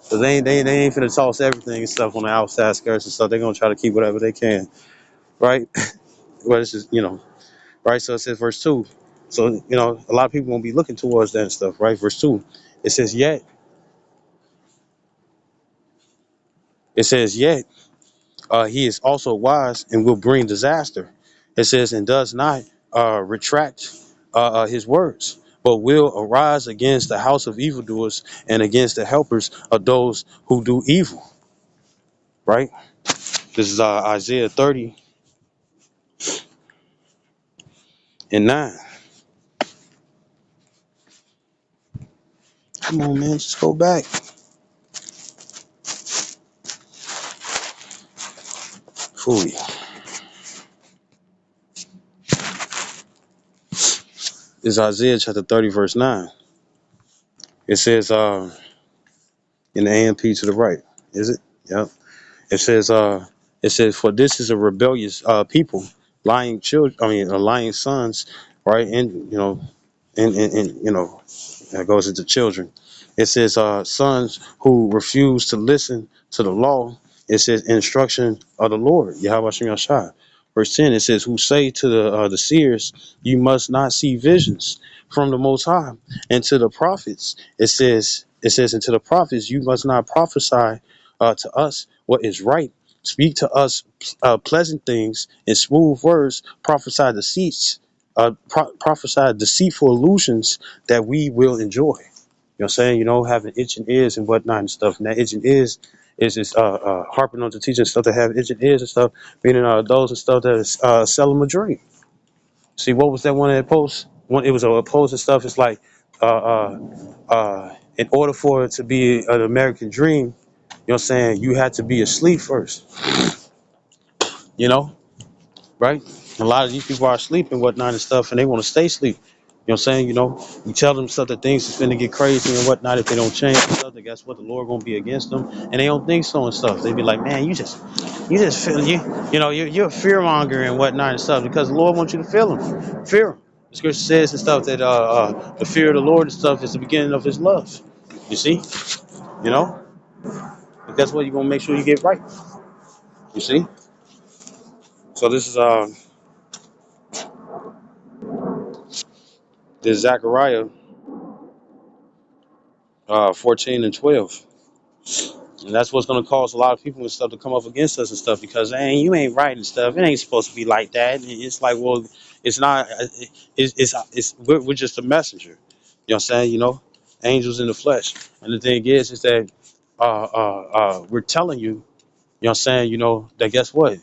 Cause they ain't finna toss everything and stuff on the outside skirts and stuff. They're gonna try to keep whatever they can, right? Well, it's just, right? So it says verse 2. So, a lot of people won't be looking towards that and stuff, right? Verse 2. It says, yet, he is also wise and will bring disaster. It says, and does not retract his words, but will arise against the house of evildoers and against the helpers of those who do evil, right? This is Isaiah 30:9. Come on, man, just go back. Fool you. This is Isaiah chapter 30, verse 9. It says, in the AMP to the right. Is it? Yep. It says, for this is a rebellious people, lying children, lying sons, right? And, that goes into children. It says, sons who refuse to listen to the law. It says, instruction of the Lord. Yahweh Shem Yahshua. Verse 10, it says, who say to the seers, you must not see visions from the Most High. And to the prophets, it says, and to the prophets, you must not prophesy to us what is right. Speak to us pleasant things and smooth words. Prophesy deceitful illusions that we will enjoy. You know what I'm saying? Having itching ears and whatnot and stuff. And that itching ears is just harping on to teaching stuff that have itching ears and stuff, meaning those and stuff that is sell them a dream. See, what was that one that post? It was a post and stuff. It's like, in order for it to be an American dream, you know what I'm saying, you had to be asleep first, you know? Right? A lot of these people are asleep and whatnot and stuff, and they want to stay asleep. You know what I'm saying? You tell them stuff that things is finna get crazy and whatnot if they don't change and stuff. Then guess what? The Lord gonna be against them, and they don't think so and stuff. They be like, man, you just feel you're a fear monger and whatnot and stuff because the Lord wants you to feel Him, fear Him. The Scripture says and stuff that the fear of the Lord and stuff is the beginning of His love. You see? You know? But that's what you're gonna make sure you get right. You see? So this is Zechariah 14:12. And that's what's going to cause a lot of people and stuff to come up against us and stuff because, hey, you ain't right and stuff. It ain't supposed to be like that. And it's like, well, it's not. We're just a messenger. You know what I'm saying? Angels in the flesh. And the thing is that we're telling you, you know what I'm saying, that guess what?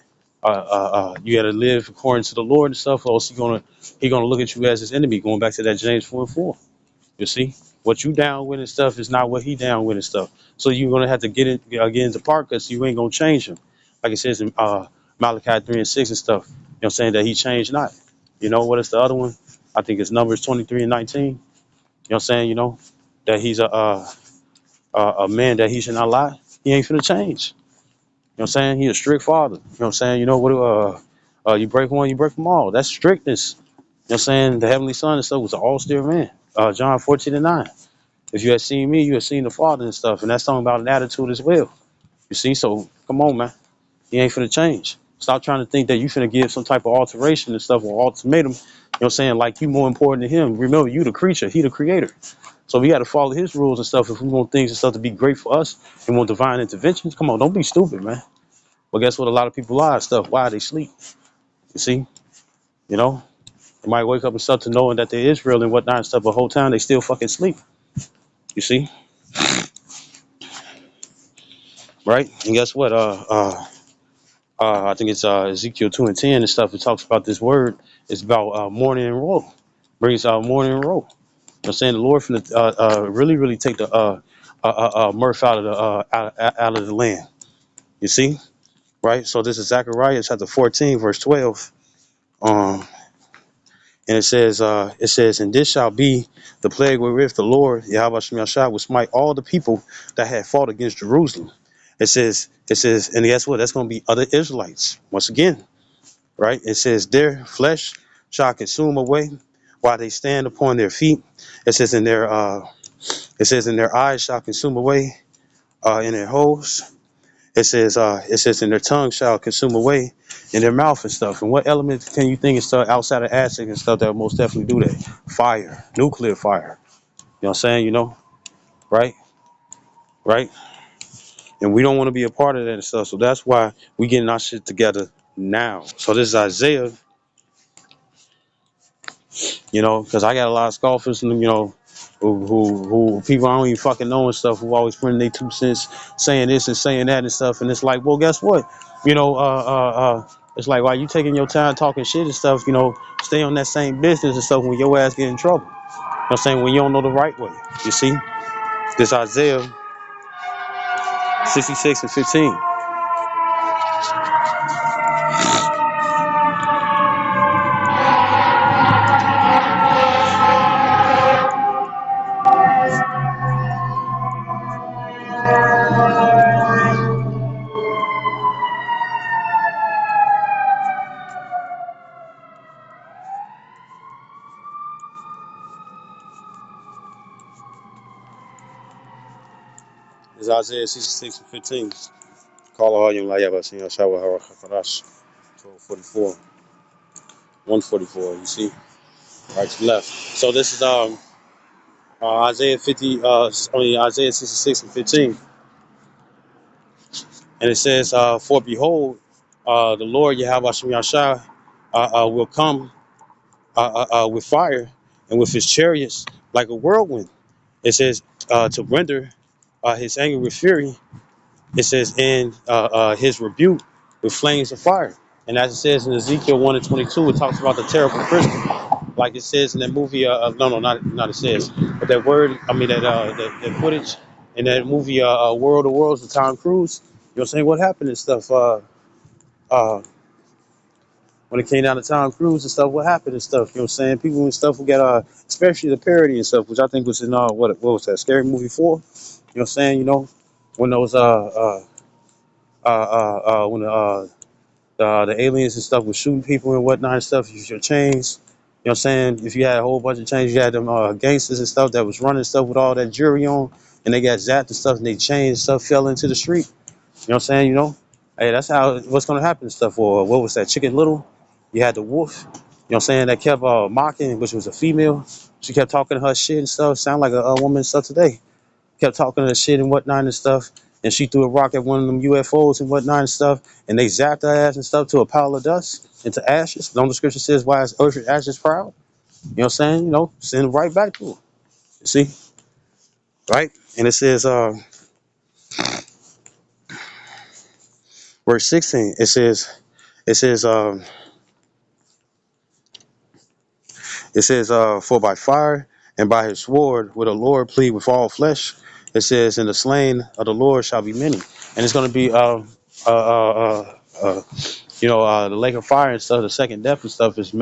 You got to live according to the Lord and stuff, or else he gonna look at you as his enemy. Going back to that James 4:4. You see, what you down with and stuff is not what he down with and stuff. So you're gonna have to get into part because you ain't gonna change him. Like it says in Malachi 3:6 and stuff. You know what I'm saying, that he changed not. What is the other one? I think it's Numbers 23:19. You know what I'm saying? That he's a man that he should not lie. He ain't finna change. You know what I'm saying? He a strict father. You know what I'm saying? You break one, you break them all. That's strictness. You know what I'm saying? The heavenly son and stuff was an austere man. John 14:9. If you had seen me, you had seen the Father and stuff. And that's talking about an attitude as well. You see? So come on, man. He ain't finna change. Stop trying to think that you finna give some type of alteration and stuff or ultimatum. You know what I'm saying? Like you more important than him. Remember, you the creature, he the creator. So we got to follow his rules and stuff if we want things and stuff to be great for us and want divine interventions. Come on, don't be stupid, man. But guess what? A lot of people lie and stuff. Why? They sleep. You see? You know? They might wake up and stuff to knowing that they're Israel and whatnot and stuff, but the whole time they still fucking sleep. You see? Right? And guess what? I think it's Ezekiel 2:10 and stuff. It talks about this word. It's about mourning and woe. Brings mourning and woe. I'm saying the Lord finna really, really take the mirth out of the land. You see? right? So this is Zechariah chapter 14, verse 12. Um, and it says, and this shall be the plague wherewith the Lord Yahweh Shem Yahshua will smite all the people that had fought against Jerusalem. It says, and guess what? That's going to be other Israelites once again, right? It says, their flesh shall consume away while they stand upon their feet. It says, in their eyes shall consume away in their holes. It says, in their tongue shall consume away in their mouth and stuff. And what element can you think is stuff outside of acid and stuff that will most definitely do that? Fire, nuclear fire. You know what I'm saying? Right? Right? And we don't want to be a part of that and stuff. So that's why we getting our shit together now. So this is Isaiah, because I got a lot of scoffers and who people I don't even fucking know and stuff who always putting their 2 cents saying this and saying that and stuff. And it's like, well, guess what? It's like, why you taking your time talking shit and stuff, stay on that same business and stuff when your ass get in trouble. You know what I'm saying? When you don't know the right way. You see? This Isaiah 66 and 15. This Isaiah 66 and 15. Call all you like about seeing Shawa Harakash 1244. 144, you see? Right to left. So this is Isaiah 66 and 15. And it says, for behold, the Lord Yahweh Shem Yahshua will come with fire and with his chariots like a whirlwind. It says to render his anger with fury. It says in his rebuke with flames of fire. And as it says in Ezekiel 1 and 22, it talks about the terrible Christian. Like it says in that movie, no, not it says, but that word, I mean, that footage in that movie, World of Worlds with Tom Cruise, you know what I'm saying? What happened and stuff, uh, when it came down to Tom Cruise and stuff, what happened and stuff, you know what I'm saying? People and stuff who got, especially the parody and stuff, which I think was in, what was that, Scary Movie 4? You know what I'm saying? When those, when the aliens and stuff was shooting people and whatnot and stuff, if your chains, you know what I'm saying? If you had a whole bunch of chains, you had them gangsters and stuff that was running stuff with all that jewelry on, and they got zapped and stuff, and they chains and stuff fell into the street. You know what I'm saying? Hey, that's how what's gonna happen and stuff. Or what was that, Chicken Little? You had the wolf. You know what I'm saying? That kept mocking, which was a female. She kept talking her shit and stuff. Sound like a woman and stuff today. Kept talking her shit and whatnot and stuff. And she threw a rock at one of them UFOs and whatnot and stuff. And they zapped her ass and stuff to a pile of dust, into ashes. Don't the scripture says, why is earth ashes proud? You know what I'm saying? Send it right back to her. You see? Right? And it says, verse 16, it says, for by fire and by his sword will the Lord plead with all flesh. It says, and the slain of the Lord shall be many. And it's going to be, the lake of fire and stuff, the second death and stuff is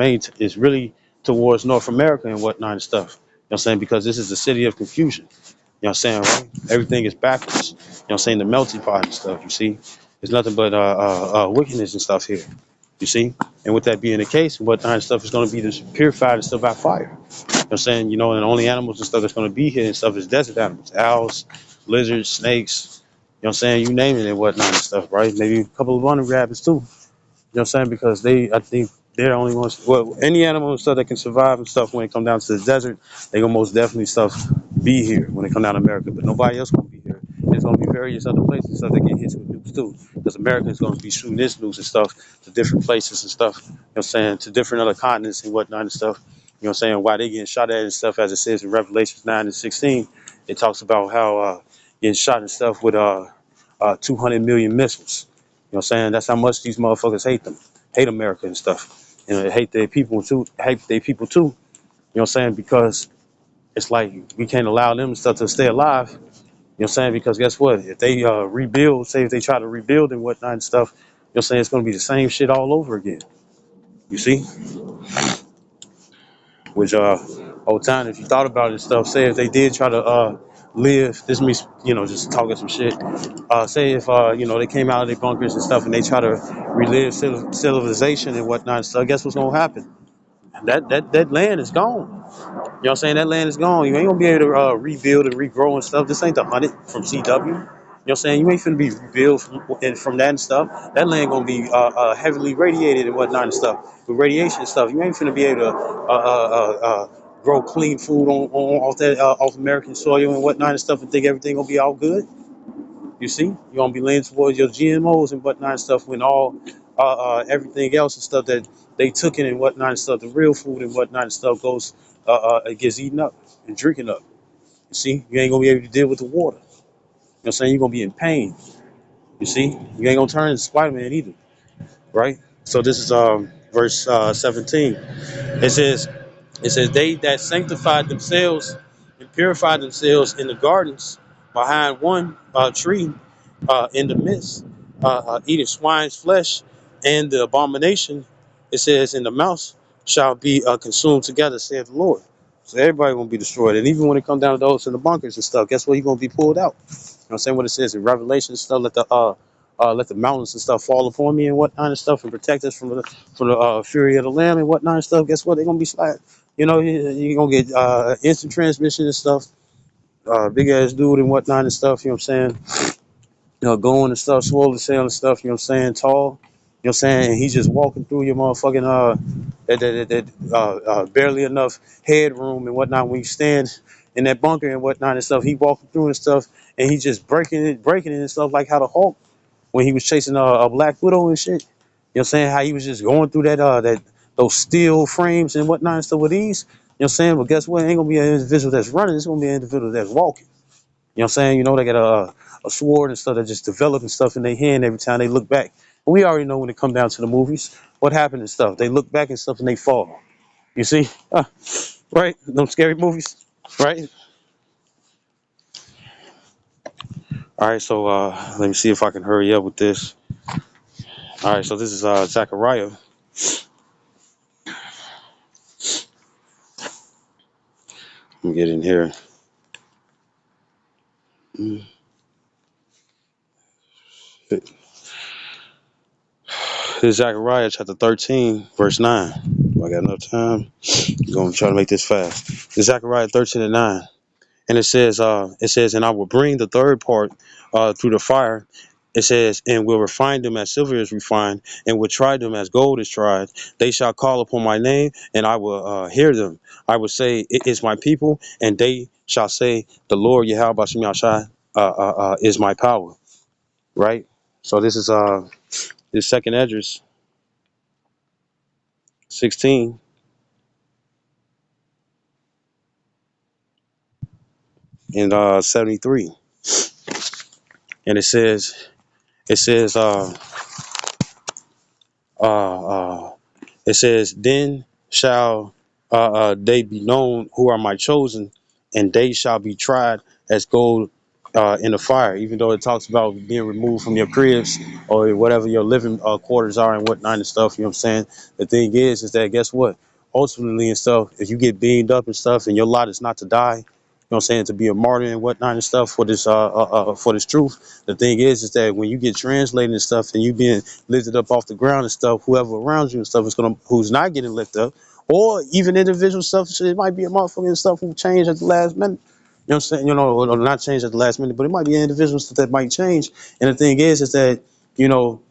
really towards North America and whatnot and stuff. You know what I'm saying? Because this is the city of confusion. You know what I'm saying, right? Everything is backwards. You know what I'm saying? The melting pot and stuff, you see? There's nothing but wickedness and stuff here. You see? And with that being the case, what kind of stuff is going to be this purified and stuff by fire. You know what I'm saying? And the only animals and stuff that's going to be here and stuff is desert animals, owls, lizards, snakes, you know what I'm saying? You name it and whatnot and stuff, right? Maybe a couple of running rabbits too. You know what I'm saying? Because I think they're the only ones, well, any animal and stuff that can survive and stuff when it come down to the desert, they gonna most definitely stuff be here when it come down to America, but nobody else gonna be here. There's gonna be various other places and stuff that get hit with nukes too, because America is gonna be shooting its nukes and stuff to different places and stuff, you know what I'm saying, to different other continents and whatnot and stuff. You know what I'm saying? Why they getting shot at and stuff, as it says in Revelation 9 and 16, it talks about how getting shot and stuff with 200 million missiles. You know what I'm saying? That's how much these motherfuckers hate them, hate America and stuff. They hate their people too, You know what I'm saying? Because it's like we can't allow them and stuff to stay alive. You know what I'm saying? Because guess what? If they rebuild, say if they try to rebuild and whatnot and stuff, know what I'm saying? It's gonna be the same shit all over again. You see? Which over time, if you thought about it and stuff, say if they did try to live, this means, just talking some shit. Say if they came out of their bunkers and stuff and they try to relive civilization and whatnot and stuff, guess what's gonna happen? That land is gone. You know what I'm saying? That land is gone. You ain't gonna be able to rebuild and regrow and stuff. This ain't the hunted from CW. You know what I'm saying? You ain't finna be rebuilt from that and stuff. That land gonna be heavily radiated and whatnot and stuff. With radiation and stuff, you ain't finna be able to grow clean food on off that off American soil and whatnot and stuff and think everything gonna be all good. You see? You're gonna be leaning towards your GMOs and whatnot and stuff when all everything else and stuff that they took in and whatnot and stuff, the real food and whatnot and stuff goes it gets eaten up and drinking up. You see, you ain't gonna be able to deal with the water. You know what I'm saying? You're gonna be in pain. You see, you ain't gonna turn into Spider-Man either, right? So this is verse 17. It says, they that sanctified themselves and purified themselves in the gardens behind one tree in the midst, eating swine's flesh and the abomination, it says, in the mouth shall be consumed together, saith the Lord. So everybody gonna be destroyed. And even when it comes down to those in the bunkers and stuff, guess what? You're gonna be pulled out. You know what I'm saying? What it says in Revelation and stuff, let the mountains and stuff fall upon me and whatnot and stuff and protect us from the fury of the Lamb and whatnot and stuff. Guess what? They're gonna be slack. You're gonna get instant transmission and stuff, big ass dude and whatnot and stuff, you know what I'm saying? Going and stuff, swollen sail and stuff, you know what I'm saying, tall. You know what I'm saying? And he's just walking through your motherfucking barely enough headroom and whatnot when you stand in that bunker and whatnot and stuff. He walking through and stuff and he just breaking it and stuff like how the Hulk when he was chasing a Black Widow and shit. You know what I'm saying? How he was just going through that those steel frames and whatnot and stuff with ease. You know what I'm saying? But guess what? It ain't gonna be an individual that's running, it's gonna be an individual that's walking. You know what I'm saying? They got a sword and stuff that just developing stuff in their hand every time they look back. And we already know when it come down to the movies, what happened and stuff. They look back and stuff and they fall. You see? Right? Them scary movies. Right? All right, so let me see if I can hurry up with this. All right, so this is Zechariah. Let me get in here. Mm. This is Zechariah chapter 13, verse 9. Do I got enough time? I'm going to try to make this fast. This is Zechariah 13 and 9. And it says, and I will bring the third part through the fire. It says, and will refine them as silver is refined, and will try them as gold is tried. They shall call upon my name, and I will hear them. I will say, it is my people, and they shall say, the Lord Yahweh Bashim Yashai is my power. Right? So this second Esdras 16 and 73, and it says uh, uh, it says, then shall they be known who are my chosen, and they shall be tried as gold in the fire. Even though it talks about being removed from your cribs or whatever your living quarters are and whatnot and stuff, you know what I'm saying? The thing is that guess what? Ultimately and stuff, if you get beamed up and stuff and your lot is not to die, you know what I'm saying, to be a martyr and whatnot and stuff for this truth. The thing is that when you get translated and stuff and you being lifted up off the ground and stuff, whoever around you and stuff is gonna who's not getting lifted up, or even individual stuff, so it might be a motherfucker and stuff who changed at the last minute. You know what I'm saying? Or not change at the last minute, but it might be individuals that might change. And the thing is that you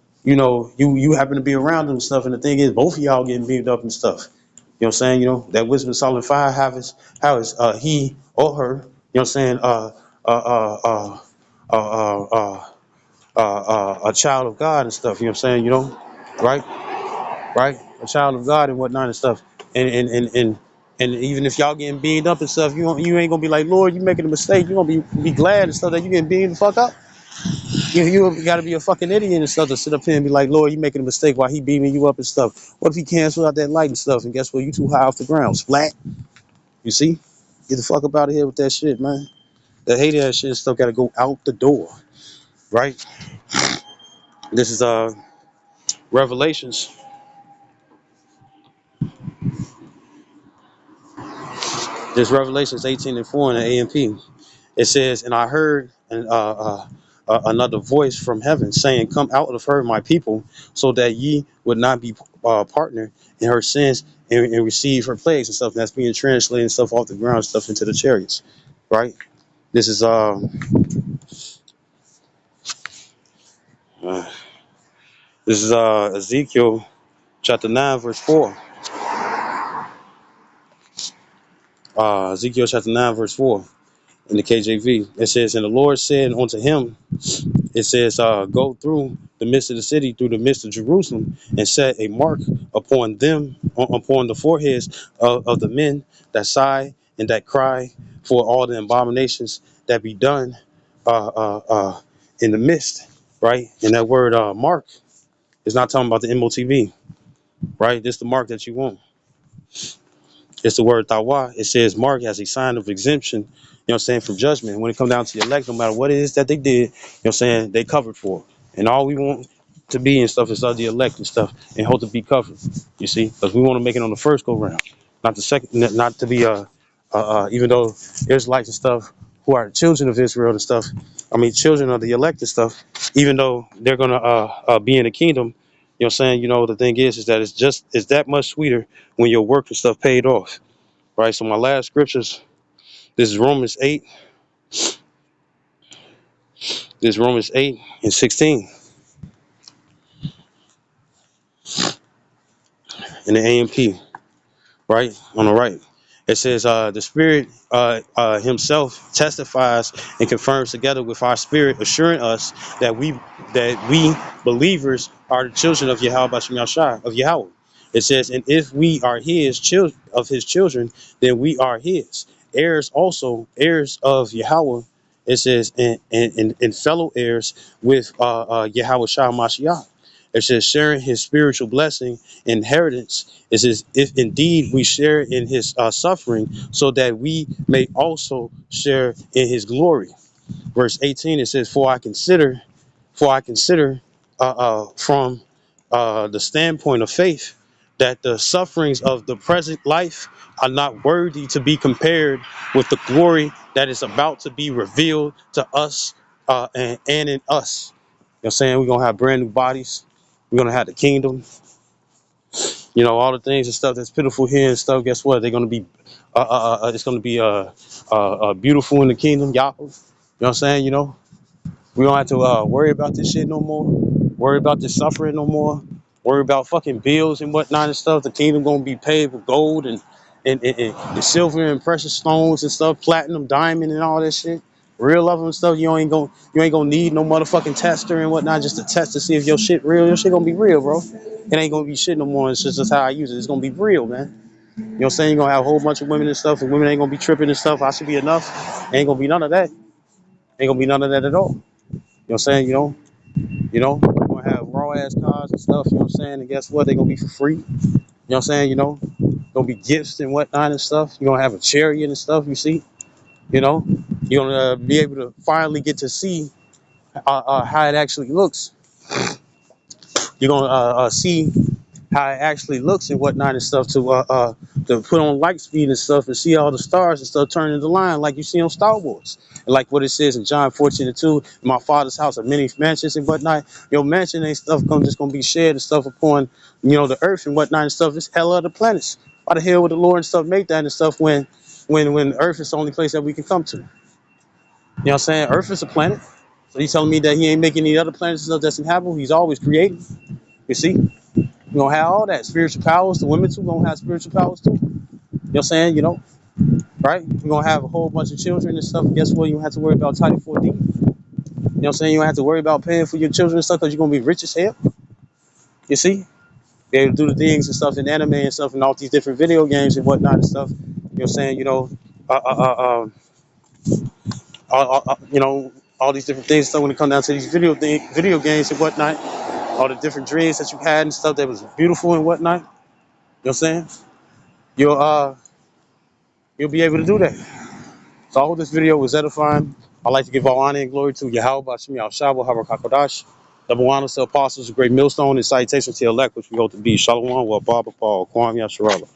happen to be around them and stuff. And the thing is, both of y'all getting beamed up and stuff. You know what I'm saying? That wisdom solid fire, how is he or her, you know what I'm saying, uh, uh, uh, a child of God and stuff, you know what I'm saying, right? Right? A child of God and whatnot and stuff. And even if y'all getting beamed up and stuff, you ain't gonna be like, Lord, you making a mistake. You gonna be glad and stuff that you getting beamed the fuck up. You gotta be a fucking idiot and stuff to sit up here and be like, Lord, you making a mistake while he beaming you up and stuff. What if he cancel out that light and stuff and guess what? You too high off the ground. Splat. You see? Get the fuck up out of here with that shit, man. That hate ass shit and stuff gotta go out the door. Right? This is Revelations. This Revelations 18:4 in the AMP. It says, and I heard another voice from heaven saying, "Come out of her, my people, so that ye would not be partner in her sins and receive her plagues," and stuff. And that's being translated and stuff off the ground, stuff into the chariots, right? This is uh Ezekiel chapter 9 verse 4. Ezekiel chapter 9 verse 4 in the KJV. It says, and the Lord said unto him, it says, go through the midst of the city, through the midst of Jerusalem, and set a mark upon them, upon the foreheads of the men that sigh and that cry for all the abominations that be done in the midst, right? And that word mark is not talking about the MOTV, right? This is the mark that you want. It's the word tawa. It says mark as a sign of exemption, you know what I'm saying, from judgment. When it comes down to the elect, no matter what it is that they did, you know what I'm saying, they covered for it. And all we want to be and stuff is of the elect and stuff and hope to be covered, you see, because we want to make it on the first go round, not the second, not to be, even though Israelites and stuff who are children of Israel and stuff, I mean, children of the elect and stuff, even though they're going to be in the kingdom, you know what I'm saying, you know, the thing is that it's that much sweeter when your work and stuff paid off. Right, so my last scriptures, this is Romans 8. This is Romans 8 and 16 in the AMP, right, on the right. It says, the Spirit Himself testifies and confirms together with our spirit, assuring us that we believers are the children of Yahweh Bashem Yahshai, of Yahweh. It says, and if we are His children, of His children, then we are His heirs, also heirs of Yahweh. It says, and fellow heirs with Yahweh Shah Mashiach. It says, sharing His spiritual blessing, inheritance. It says, if indeed we share in His suffering, so that we may also share in His glory. Verse 18, it says, for I consider from the standpoint of faith that the sufferings of the present life are not worthy to be compared with the glory that is about to be revealed to us and in us. You know what I'm saying? We're going to have brand new bodies. We're going to have the kingdom. You know, all the things and stuff that's pitiful here and stuff, guess what? They're going to be, it's going to be beautiful in the kingdom. Yahweh. You know what I'm saying? You know, we don't have to worry about this shit no more. Worry about this suffering no more. Worry about fucking bills and whatnot and stuff. The kingdom gonna be paid with gold and silver and precious stones and stuff, platinum, diamond, and all that shit. Real of them and stuff. You ain't gonna need no motherfucking tester and whatnot just to test to see if your shit real. Your shit gonna be real, bro. It ain't gonna be shit no more. It's just how I use it. It's gonna be real, man. You know what I'm saying? You're gonna have a whole bunch of women and stuff, and women ain't gonna be tripping and stuff. I should be enough. Ain't gonna be none of that. Ain't gonna be none of that at all. You know what I'm saying? We're gonna have raw ass cars and stuff, you know what I'm saying? And guess what? They're gonna be for free. You know what I'm saying? Gonna be gifts and whatnot and stuff. You're gonna have a chariot and stuff, you see, you know, you're gonna be able to finally get to see how it actually looks. You're gonna see how it actually looks and whatnot and stuff to put on light speed and stuff and see all the stars and stuff turning into line like you see on Star Wars. And like what it says in John 14:2, in my father's house are many mansions and whatnot. Your mansion ain't stuff just gonna be shared and stuff upon the earth and whatnot and stuff. It's hell of the planets. Why the hell would the Lord and stuff make that and stuff when Earth is the only place that we can come to? You know what I'm saying? Earth is a planet. So you telling me that He ain't making any other planets and stuff that's inhabitable? He's always creating. You see? We're gonna have all that spiritual powers. The women too gonna have spiritual powers too. You know what I'm saying? Right? We're gonna have a whole bunch of children and stuff. Guess what? You don't have to worry about Title 4D. You know what I'm saying? You don't have to worry about paying for your children and stuff because you're gonna be rich as hell. You see? Be able to do the things and stuff in anime and stuff and all these different video games and whatnot and stuff. You know what I'm saying? Uh, uh, all these different things. So when it comes down to these video games and whatnot, all the different dreams that you had and stuff that was beautiful and whatnot. You know what I'm saying? You'll uh you'll be able to do that. So I hope this video was edifying. I'd like to give all honor and glory to Yahweh Bashim Yahshua Habakkuk Kodash. Number one, the apostles, a great millstone and citation to elect, which we hope to be. Shalom, wa Baba Paul, Kwam Yasharala.